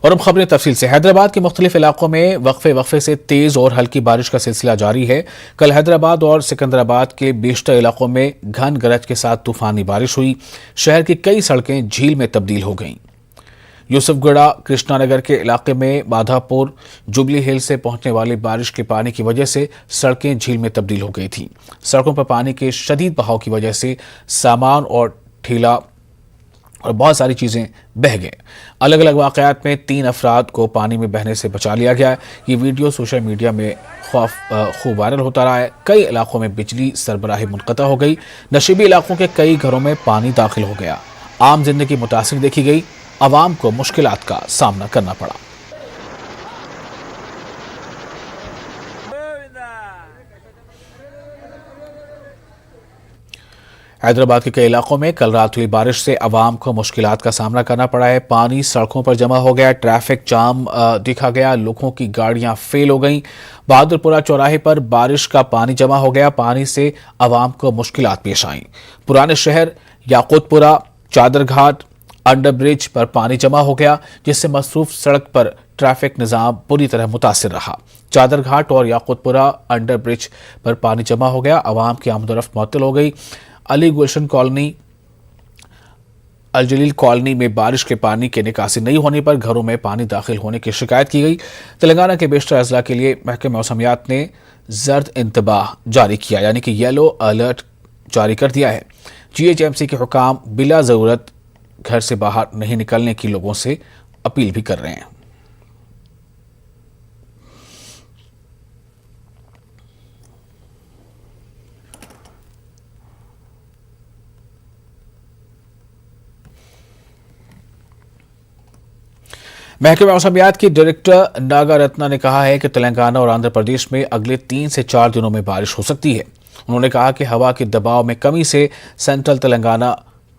और अब खबरें तफसील से। हैदराबाद के मुख्तलिफ इलाकों में वक्फे से तेज और हल्की बारिश का सिलसिला जारी है। कल हैदराबाद और सिकंदराबाद के बेशतर इलाकों में घन गरज के साथ तूफानी बारिश हुई। शहर की कई सड़कें झील में तब्दील हो गईं। यूसुफगढ़ा कृष्णानगर के इलाके में माधापुर जुबली हिल से पहुंचने वाली बारिश के पानी की वजह से सड़कें झील में तब्दील हो गई थीं। सड़कों पर पानी के शदीद बहाव की वजह से सामान और ठेला और बहुत सारी चीजें बह गए। अलग अलग वाकयात में 3 अफराद को पानी में बहने से बचा लिया गया है। ये वीडियो सोशल मीडिया में खूब वायरल होता रहा है। कई इलाकों में बिजली सरबराही मुनक़ता हो गई। नशीबी इलाकों के कई घरों में पानी दाखिल हो गया। आम जिंदगी मुतासिर देखी गई। अवाम को मुश्किलात का सामना करना पड़ा। हैदराबाद के कई इलाकों में कल रात हुई बारिश से अवाम को मुश्किलात का सामना करना पड़ा है। पानी सड़कों पर जमा हो गया, ट्रैफिक जाम दिखा गया, लोगों की गाड़ियां फेल हो गईं। बहादुरपुरा चौराहे पर बारिश का पानी जमा हो गया। पानी से अवाम को मुश्किलात पेश आईं। पुराने शहर, याकूतपुरा, चादरघाट, अंडर ब्रिज पर पानी जमा हो गया, जिससे मसरूफ सड़क पर ट्रैफिक निजाम बुरी तरह मुतासिर रहा। चादरघाट और याकूतपुरा अंडर ब्रिज पर पानी जमा हो गया। अवाम की आमदोरफ्त मुअत्तल हो गई। अली गुलशन कॉलोनी, अलजलील कॉलोनी में बारिश के पानी के निकासी नहीं होने पर घरों में पानी दाखिल होने की शिकायत की गई। तेलंगाना के बेशतर अजला के लिए महकमे मौसमियात ने जर्द इंतबाह जारी किया, यानी कि येलो अलर्ट जारी कर दिया है। GHMC के हुकाम बिला जरूरत घर से बाहर नहीं निकलने की लोगों से अपील भी कर रहे हैं। महकमे मौसमियात की डायरेक्टर नागा रत्ना ने कहा है कि तेलंगाना और आंध्र प्रदेश में अगले 3 से 4 दिनों में बारिश हो सकती है। उन्होंने कहा कि हवा के दबाव में कमी से सेंट्रल तेलंगाना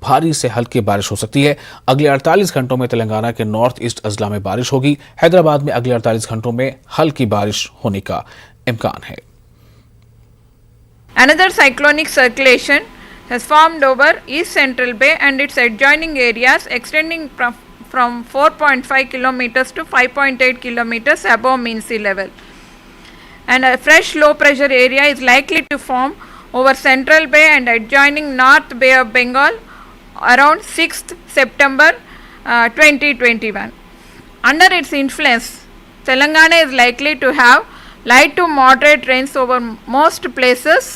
भारी से हल्की बारिश हो सकती है। अगले 48 घंटों में तेलंगाना के नॉर्थ ईस्ट अजला में बारिश होगी। हैदराबाद में अगले 48 घंटों में हल्की बारिश होने का इम्कान है। Another cyclonic circulation has formed over East Central Bay and its adjoining areas, extending from 4.5 kilometers to 5.8 kilometers above mean sea level. And a fresh low pressure area is likely to form over Central Bay and adjoining North Bay of Bengal around 6th September 2021. Under its influence, Telangana is likely to have light to moderate rains over most places,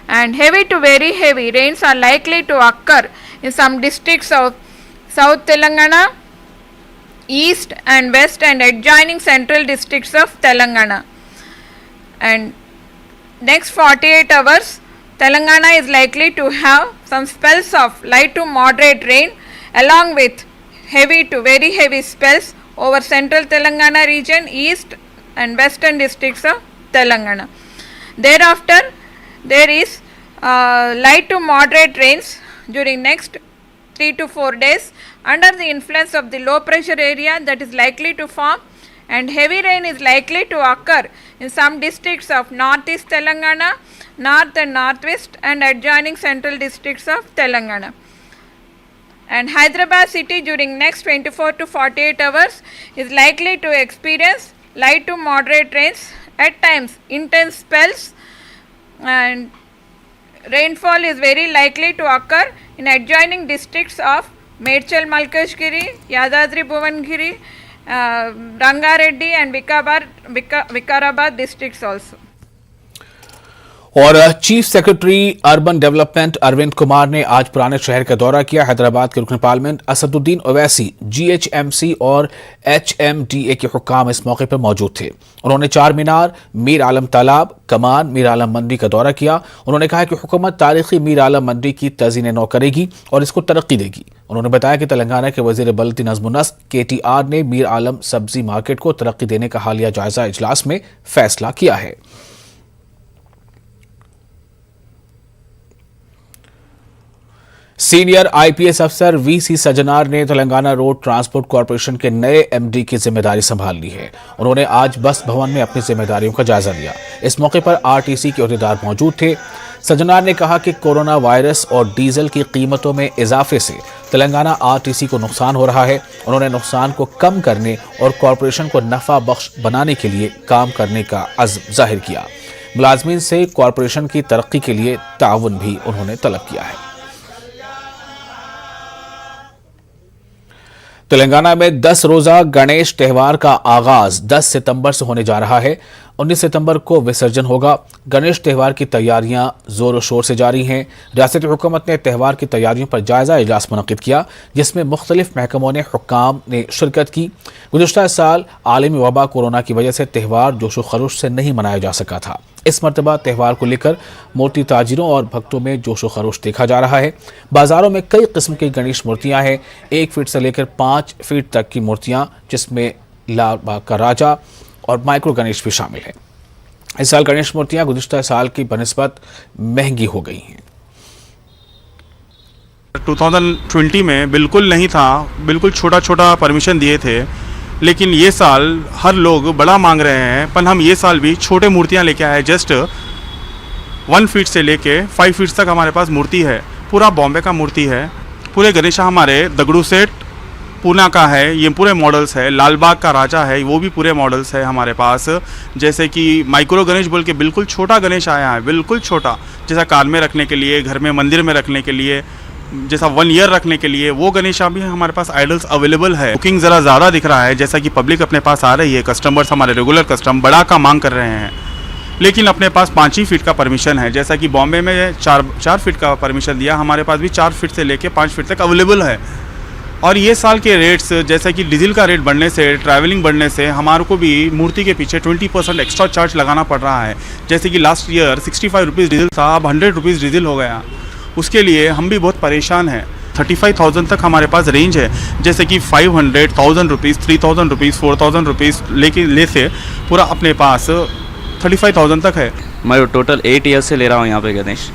and heavy to very heavy rains are likely to occur in some districts of South Telangana, East and West and adjoining central districts of Telangana. And next 48 hours, Telangana is likely to have some spells of light to moderate rain along with heavy to very heavy spells over central Telangana region, east and western districts of Telangana. Thereafter, there is light to moderate rains during next 3 to 4 days under the influence of the low pressure area that is likely to form, and heavy rain is likely to occur in some districts of northeast Telangana, north and northwest and adjoining central districts of Telangana. And Hyderabad city during next 24 to 48 hours is likely to experience light to moderate rains, at times intense spells, and rainfall is very likely to occur in adjoining districts of Medchal Malkashgiri, Yadadri Bhuvangiri, Rangareddy and Vikarabad districts also. और chief secretary urban development Arvind Kumar ने आज पुराने शहर का दौरा किया। हैदराबाद के रुकन पार्लियामेंट असदुद्दीन ओवैसी, GHMC और HMDA के हुक्काम इस मौके पर मौजूद थे। उन्होंने 4 मीनार, मीर आलम तालाब, कमान, मीर आलम मंडी का दौरा किया। उन्होंने कहा कि हुकूमत तारीखी मीर आलम मंडी की तज़ीन नौ करेगी और इसको तरक्की देगी। उन्होंने बताया कि तेलंगाना के वज़ीर बल्दी नज़्म नस्क KTR ने मीर आलम सब्जी मार्केट को तरक्की देने का हालिया जायजा इजलास में फैसला किया है। सीनियर आईपीएस अफसर वीसी सज्जनार ने तेलंगाना रोड ट्रांसपोर्ट कॉरपोरेशन के नए एमडी की जिम्मेदारी संभाल ली है। उन्होंने आज बस भवन में अपनी जिम्मेदारियों का जायजा लिया। इस मौके पर आरटीसी के अहदेदार मौजूद थे। सज्जनार ने कहा कि कोरोना वायरस और डीजल की कीमतों में इजाफे से तेलंगाना आरटीसी को नुकसान हो रहा है। उन्होंने नुकसान को कम करने और कॉरपोरेशन को नफा बख्श बनाने के लिए काम करने का अज़्म जाहिर किया। मुलाजमीन से कॉरपोरेशन की तरक्की के लिए ताउन भी उन्होंने तलब किया है। तेलंगाना में 10 रोजा गणेश त्यौहार का आगाज 10 सितंबर से होने जा रहा है। 19 सितंबर को विसर्जन होगा। गणेश त्यौहार की तैयारियां जोरों शोर से जारी हैं। रियासती हुकूमत ने त्यौहार की तैयारियों पर जायजा इजलास मुनक्किद किया, जिसमें मुख्तलिफ महकमों ने हुक्काम ने शिरकत की। गुज़िश्ता साल आलमी वबा कोरोना की वजह से त्यौहार जोशो खरोश से नहीं मनाया जा सका था। इस मरतबा त्यौहार को लेकर मूर्ति ताजिरों और भक्तों में जोशो खरोश देखा जा रहा है। बाजारों में कई किस्म की गणेश मूर्तियां हैं। 1 फीट से लेकर 5 फीट तक की मूर्तियां, जिसमें लाल बाग का राजा और माइक्रो गणेश भी शामिल है। इस साल गणेश मूर्तियां गुज़िश्ता साल की बनिस्बत महंगी हो गई हैं। 2020 में बिल्कुल नहीं था, बिल्कुल छोटा छोटा परमिशन दिए थे, लेकिन ये साल हर लोग बड़ा मांग रहे हैं। पर हम ये साल भी छोटे मूर्तियां लेके आए। जस्ट 1 फीट से लेके 5 फीट तक हमारे पास मूर्ति है। पूरा बॉम्बे का मूर्ति है। पूरे गणेशा हमारे दगड़ू सेठ पूना का है, ये पूरे मॉडल्स है। लाल बाग का राजा है, वो भी पूरे मॉडल्स है हमारे पास। जैसे कि माइक्रो गणेश बोल के बिल्कुल छोटा गणेश आया है, बिल्कुल छोटा, जैसा कार में रखने के लिए, घर में मंदिर में रखने के लिए, जैसा 1 ईयर रखने के लिए, वो गणेशा भी हमारे पास आइडल्स अवेलेबल है। बुकिंग ज़रा ज़्यादा दिख रहा है, जैसा कि पब्लिक अपने पास आ रही है। कस्टमर्स हमारे रेगुलर कस्टमर बड़ा का मांग कर रहे हैं, लेकिन अपने पास 5 ही फीट का परमिशन है। जैसा कि बॉम्बे में 4 फीट का परमिशन दिया, हमारे पास भी 4 फीट से लेके 5 फीट तक अवेलेबल है। और ये साल के रेट्स, जैसे कि डीजल का रेट बढ़ने से, ट्रैवलिंग बढ़ने से हमारे को भी मूर्ति के पीछे 20% एक्स्ट्रा चार्ज लगाना पड़ रहा है। जैसे कि लास्ट ईयर 65 रुपीज़ डीजल था, अब 100 रुपीज़ डीजल हो गया। उसके लिए हम भी बहुत परेशान हैं। 35,000 तक हमारे पास रेंज है, जैसे कि 500, 1000 रुपीज़, 3000 रुपीज़, 4000 रुपीज़ ले से पूरा अपने पास 35,000 तक है। मैं टोटल 8 ईयर्स से ले रहा हूँ यहाँ पे गणेश।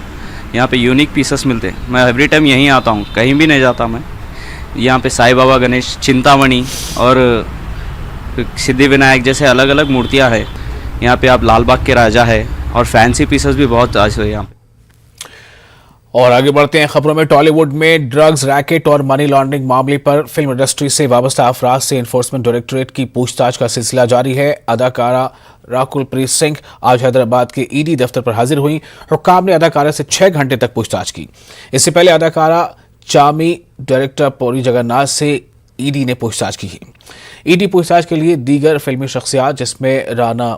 यहाँ पे यूनिक पीसेस मिलते हैं। मैं एवरी टाइम यहीं आता हूँ, कहीं भी नहीं जाता मैं। यहाँ पे साईं बाबा गणेश, चिंतामणि और सिद्धि विनायक जैसे अलग अलग मूर्तियाँ हैं। यहाँ पे आप लाल बाग के राजा है और फैंसी पीसेस भी बहुत आज हुए यहाँ पे। और आगे बढ़ते हैं खबरों में। टॉलीवुड में ड्रग्स रैकेट और मनी लॉन्ड्रिंग मामले पर फिल्म इंडस्ट्री से वाबस्ता अफराद से एनफोर्समेंट डायरेक्टोरेट की पूछताछ का सिलसिला जारी है। अदाकारा राकुलप्रीत सिंह आज हैदराबाद के ईडी दफ्तर पर हाजिर हुई। हुक्काम ने अदाकारा से 6 घंटे तक पूछताछ की। इससे पहले अदाकारा चामी डायरेक्टर पौरी जगन्नाथ से ईडी ने पूछताछ की। ईडी पूछताछ के लिए दीगर फिल्मी शख्सियात, जिसमें राना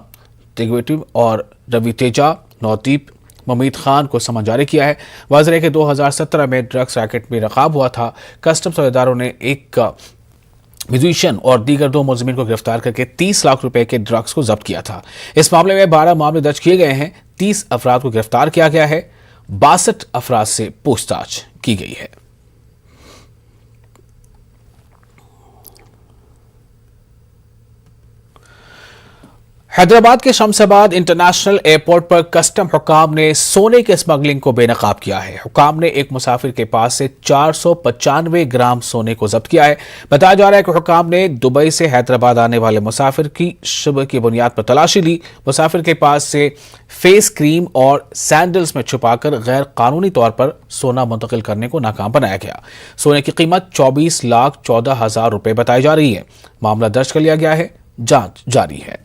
तिग्वेटिव और रवि तेजा, नौदीप, ममीद खान को समन जारी किया है। वाज़ेह है कि 2017 में ड्रग्स रैकेट में नकाब हुआ था। कस्टम्स अहदेदारों ने एक म्यूजिशियन और दीगर 2 मुलजिमीन को गिरफ्तार करके 30 लाख रुपए के ड्रग्स को जब्त किया था। इस मामले में 12 मामले दर्ज किए गए हैं। 30 अफराद को गिरफ्तार किया गया है। 62 अफराद से पूछताछ की गई है। हैदराबाद के शमशाबाद इंटरनेशनल एयरपोर्ट पर कस्टम हुक्काम ने सोने के स्मगलिंग को बेनकाब किया है। हुक्काम ने एक मुसाफिर के पास से 495 ग्राम सोने को जब्त किया है। बताया जा रहा है कि हुक्काम ने दुबई से हैदराबाद आने वाले मुसाफिर की शुबह की बुनियाद पर तलाशी ली। मुसाफिर के पास से फेस क्रीम और सैंडल्स में छुपाकर गैर कानूनी तौर पर सोना मुंतकिल करने को नाकाम बनाया गया। सोने की कीमत 24,14,000 रुपए बताई जा रही है। मामला दर्ज कर लिया गया है, जांच जारी है।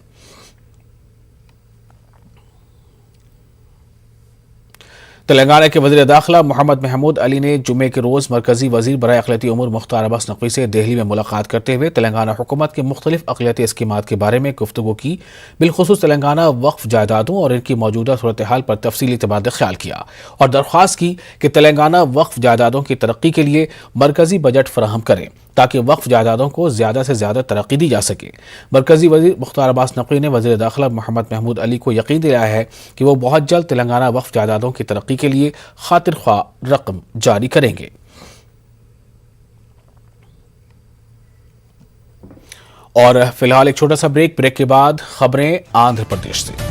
तेलंगाना के वज़ीर दाखिला मोहम्मद महमूद अली ने जुमे के रोज़ मरकजी वज़ीर बराए अक़लियती उमूर मुख्तार अब्बास नक़वी से दिल्ली में मुलाकात करते हुए तेलंगाना हुकूमत के मुख्तलिफ अक़लियती स्कीमात के बारे में गुफ्तगू की। बिलखुसूस तेलंगाना वक्फ जायदादों और इनकी मौजूदा सूरत हाल पर तफसीली तबादला ख्याल किया और दरख्वास्त की कि तेलंगाना वक्फ जायदादों की तरक्की के लिए मरकजी बजट फराहम करें ताकि वक्फ जायदादों को ज़्यादा से ज़्यादा तरक्की दी जा सके। मरकजी वज़ीर मुख्तार अब्बास नक़वी ने वज़ीर दाखिला मोहम्मद महमूद अली को यकीन दिलाया है कि वो बहुत जल्द तेलंगाना वक्फ जायदादों की तरक्की के लिए खातिर ख्वाह रकम जारी करेंगे। और फिलहाल एक छोटा सा ब्रेक के बाद खबरें आंध्र प्रदेश से।